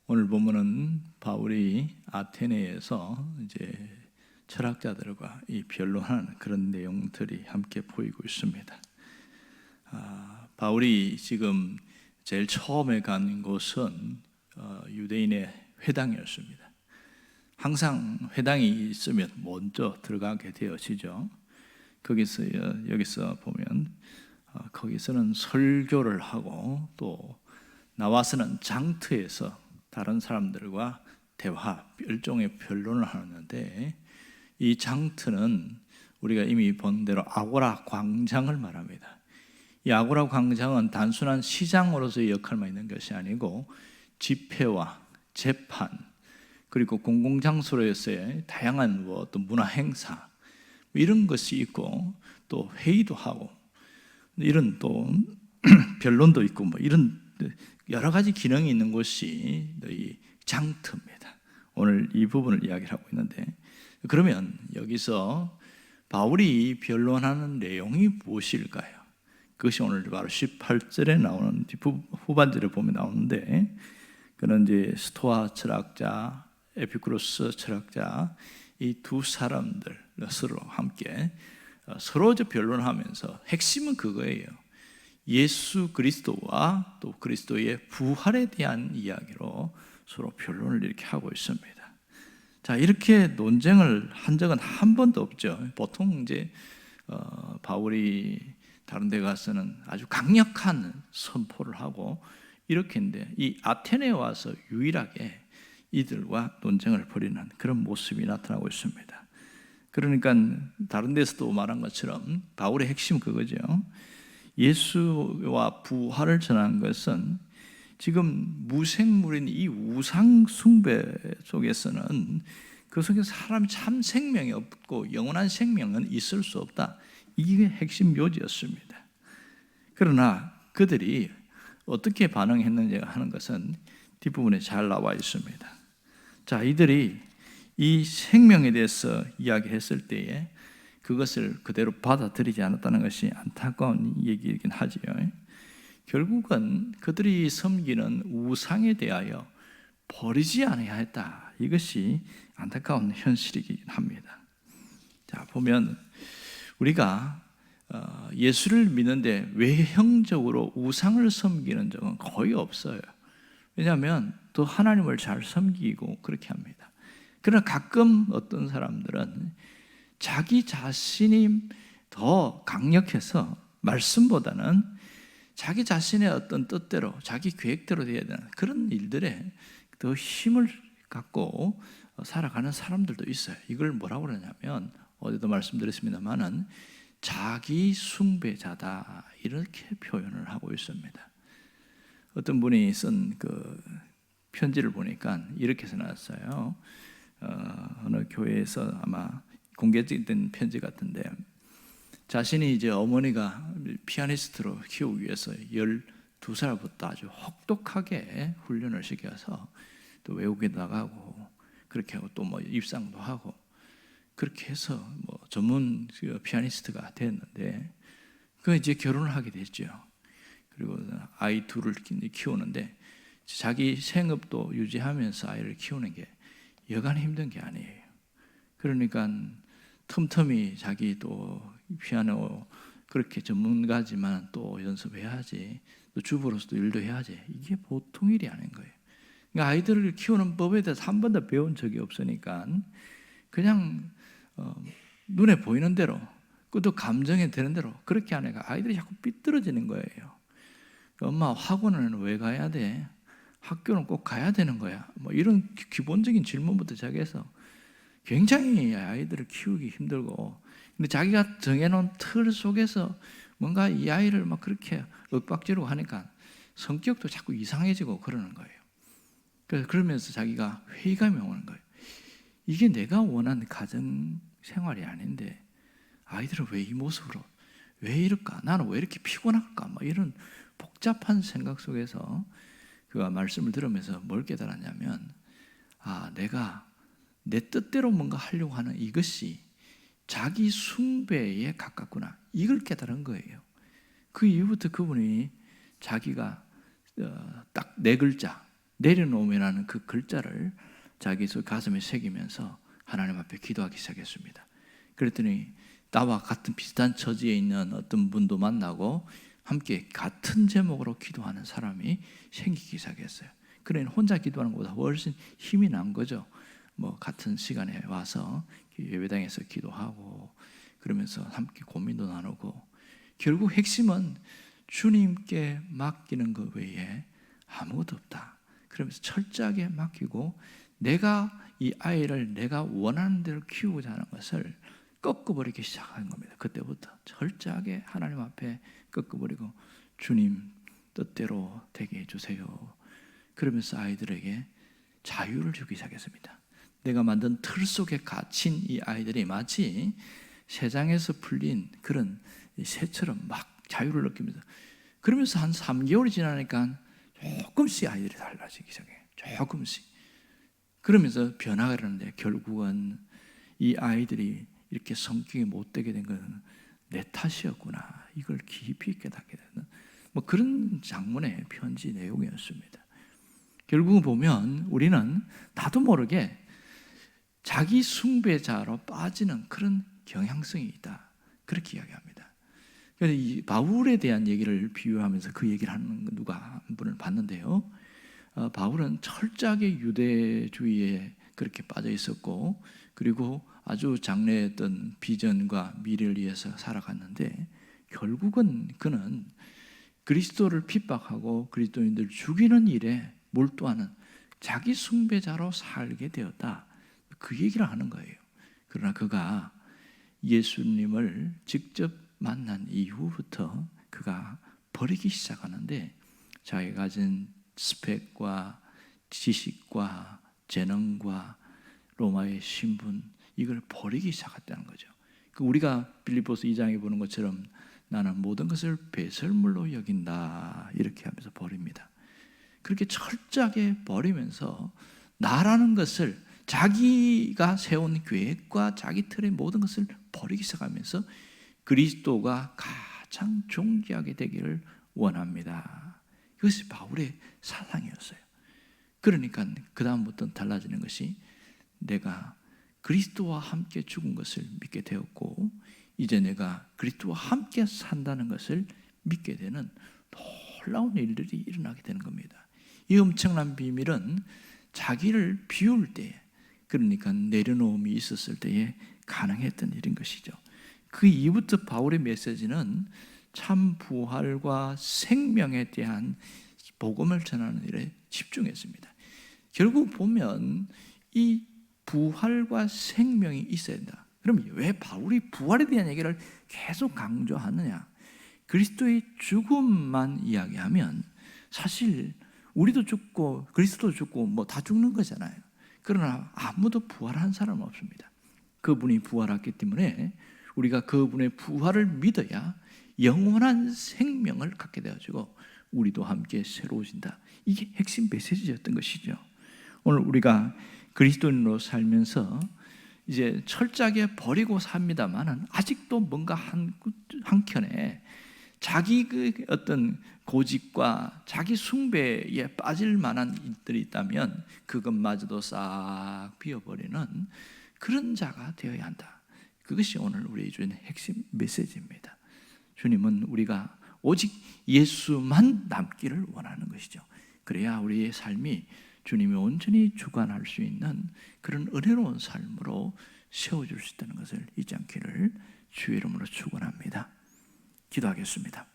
오늘 보면은 바울이 아테네에서 이제 철학자들과 이 변론하는 그런 내용들이 함께 보이고 있습니다. 바울이 지금 제일 처음에 간 곳은 유대인의 회당이었습니다. 항상 회당이 있으면 먼저 들어가게 되어지죠. 여기서 보면 거기서는 설교를 하고 또 나와서는 장터에서 다른 사람들과 대화, 일종의 변론을 하는데, 이 장터는 우리가 이미 본 대로 아고라 광장을 말합니다. 이 아고라 광장은 단순한 시장으로서의 역할만 있는 것이 아니고 집회와 재판, 그리고 공공장소로서의 다양한 어떤 문화 행사 이런 것이 있고, 또 회의도 하고 이런 또 변론도 있고 이런 여러 가지 기능이 있는 곳이 이 장터입니다. 오늘 이 부분을 이야기를 하고 있는데, 그러면 여기서 바울이 변론하는 내용이 무엇일까요? 그것이 오늘 바로 18절에 나오는 후반절에 보면 나오는데, 그는 이제 스토아 철학자, 에피쿠로스 철학자 이 두 사람들 서로 함께 서로 변론하면서 핵심은 그거예요. 예수 그리스도와 또 그리스도의 부활에 대한 이야기로 서로 변론을 이렇게 하고 있습니다. 자, 이렇게 논쟁을 한 적은 한 번도 없죠. 보통 이제 바울이 다른 데 가서는 아주 강력한 선포를 하고 이렇게인데, 이 아테네에 와서 유일하게 이들과 논쟁을 벌이는 그런 모습이 나타나고 있습니다. 그러니까 다른 데서도 말한 것처럼 바울의 핵심 그거죠. 예수와 부활을 전하는 것은 지금 무생물인 이 우상 숭배 속에서는, 그 속에서 사람이 참 생명이 없고 영원한 생명은 있을 수 없다. 이게 핵심 요지였습니다. 그러나 그들이 어떻게 반응했는지 하는 것은 뒷부분에 잘 나와 있습니다. 자, 이들이 이 생명에 대해서 이야기했을 때에 그것을 그대로 받아들이지 않았다는 것이 안타까운 얘기이긴 하지요. 결국은 그들이 섬기는 우상에 대하여 버리지 않아야 했다. 이것이 안타까운 현실이긴 합니다. 자, 보면 우리가 예수를 믿는데 외형적으로 우상을 섬기는 적은 거의 없어요. 왜냐하면 또 하나님을 잘 섬기고 그렇게 합니다. 그러나 가끔 어떤 사람들은 자기 자신이 더 강력해서 말씀보다는 자기 자신의 어떤 뜻대로, 자기 계획대로 되어야 되는 그런 일들에 더 힘을 갖고 살아가는 사람들도 있어요. 이걸 뭐라고 그러냐면, 어제도 말씀드렸습니다만은 자기 숭배자다, 이렇게 표현을 하고 있습니다. 어떤 분이 쓴 그 편지를 보니까 이렇게 써놨어요. 어느 교회에서 아마 공개된 편지 같은데, 자신이 이제 어머니가 피아니스트로 키우기 위해서 12살부터 아주 혹독하게 훈련을 시켜서 또 외국에 나가고 그렇게 하고 또 뭐 입상도 하고 그렇게 해서 뭐 전문 피아니스트가 됐는데, 그 이제 결혼을 하게 됐죠. 그리고 아이 둘을 키우는데 자기 생업도 유지하면서 아이를 키우는 게 여간 힘든 게 아니에요. 그러니까 틈틈이 자기도 피아노 그렇게 전문가지만 또 연습해야지, 또 주부로서도 일도 해야지, 이게 보통 일이 아닌 거예요. 그러니까 아이들을 키우는 법에 대해서 한 번도 배운 적이 없으니까 그냥 눈에 보이는 대로, 또 감정에 되는 대로 그렇게 하니까 아이들이 자꾸 삐뚤어지는 거예요. 엄마, 학원은 왜 가야 돼? 학교는 꼭 가야 되는 거야? 뭐 이런 기본적인 질문부터 시작해서 굉장히 아이들을 키우기 힘들고, 근데 자기가 정해놓은 틀 속에서 뭔가 이 아이를 막 그렇게 윽박지르고 하니까 성격도 자꾸 이상해지고 그러는 거예요. 그러면서 자기가 회의감이 오는 거예요. 이게 내가 원하는 가정 생활이 아닌데 아이들은 왜 이 모습으로, 왜 이럴까? 나는 왜 이렇게 피곤할까? 막 이런 복잡한 생각 속에서 그가 말씀을 들으면서 뭘 깨달았냐면, 내가 내 뜻대로 뭔가 하려고 하는 이것이 자기 숭배에 가깝구나, 이걸 깨달은 거예요. 그 이후부터 그분이 자기가 딱 네 글자, 내려놓음이라는 그 글자를 자기 가슴에 새기면서 하나님 앞에 기도하기 시작했습니다. 그랬더니 나와 같은 비슷한 처지에 있는 어떤 분도 만나고 함께 같은 제목으로 기도하는 사람이 생기기 시작했어요. 그러니 혼자 기도하는 것보다 훨씬 힘이 난 거죠. 뭐 같은 시간에 와서 예배당에서 기도하고 그러면서 함께 고민도 나누고, 결국 핵심은 주님께 맡기는 것 외에 아무것도 없다. 그러면서 철저하게 맡기고 내가 이 아이를 내가 원하는 대로 키우고자 하는 것을 꺾어버리기 시작한 겁니다. 그때부터 철저하게 하나님 앞에 꺾어버리고 주님 뜻대로 되게 해주세요. 그러면서 아이들에게 자유를 주기 시작했습니다. 내가 만든 틀 속에 갇힌 이 아이들이 마치 새장에서 풀린 그런 새처럼 막 자유를 느낍니다. 그러면서 한 3개월이 지나니까 조금씩 아이들이 달라지기 시작해요. 조금씩. 그러면서 변화가 일어나는데 결국은 이 아이들이 이렇게 성격이 못되게 된 것은 내 탓이었구나. 이걸 깊이 깨닫게 되는 뭐 그런 장문의 편지 내용이었습니다. 결국은 보면 우리는 나도 모르게 자기 숭배자로 빠지는 그런 경향성이 있다. 그렇게 이야기합니다. 그래서 이 바울에 대한 얘기를 비유하면서 그 얘기를 하는 누가 한 분을 봤는데요. 바울은 철저하게 유대주의에 그렇게 빠져 있었고, 그리고 아주 장래했던 비전과 미래를 위해서 살아갔는데, 결국은 그는 그리스도를 핍박하고 그리스도인들을 죽이는 일에 몰두하는 자기 숭배자로 살게 되었다. 그 얘기를 하는 거예요. 그러나 그가 예수님을 직접 만난 이후부터 그가 버리기 시작하는데, 자기가 가진 스펙과 지식과 재능과 로마의 신분, 이걸 버리기 시작했다는 거죠. 우리가 빌립보서 2장에 보는 것처럼 나는 모든 것을 배설물로 여긴다 이렇게 하면서 버립니다. 그렇게 철저하게 버리면서 나라는 것을, 자기가 세운 계획과 자기 틀의 모든 것을 버리기 시작하면서 그리스도가 가장 존귀하게 되기를 원합니다. 그것이 바울의 사상이었어요. 그러니까 그 다음부터는 달라지는 것이 내가 그리스도와 함께 죽은 것을 믿게 되었고, 이제 내가 그리스도와 함께 산다는 것을 믿게 되는 놀라운 일들이 일어나게 되는 겁니다. 이 엄청난 비밀은 자기를 비울 때에, 그러니까 내려놓음이 있었을 때에 가능했던 일인 것이죠. 그 이후부터 바울의 메시지는 참 부활과 생명에 대한 복음을 전하는 일에 집중했습니다. 결국 보면 이 부활과 생명이 있어야 된다. 그럼 왜 바울이 부활에 대한 얘기를 계속 강조하느냐? 그리스도의 죽음만 이야기하면 사실 우리도 죽고 그리스도도 죽고 뭐 다 죽는 거잖아요. 그러나 아무도 부활한 사람은 없습니다. 그분이 부활했기 때문에 우리가 그분의 부활을 믿어야 영원한 생명을 갖게 되어지고 우리도 함께 새로워진다. 이게 핵심 메시지였던 것이죠. 오늘 우리가 그리스도인으로 살면서 이제 철저하게 버리고 삽니다만은 아직도 뭔가 한켠에 자기 그 어떤 고집과 자기 숭배에 빠질 만한 일들이 있다면 그것마저도 싹 비워버리는 그런 자가 되어야 한다. 그것이 오늘 우리 주님의 핵심 메시지입니다. 주님은 우리가 오직 예수만 남기를 원하는 것이죠. 그래야 우리의 삶이 주님이 온전히 주관할 수 있는 그런 은혜로운 삶으로 세워줄 수 있다는 것을 잊지 않기를 주의 이름으로 축원합니다. 기도하겠습니다.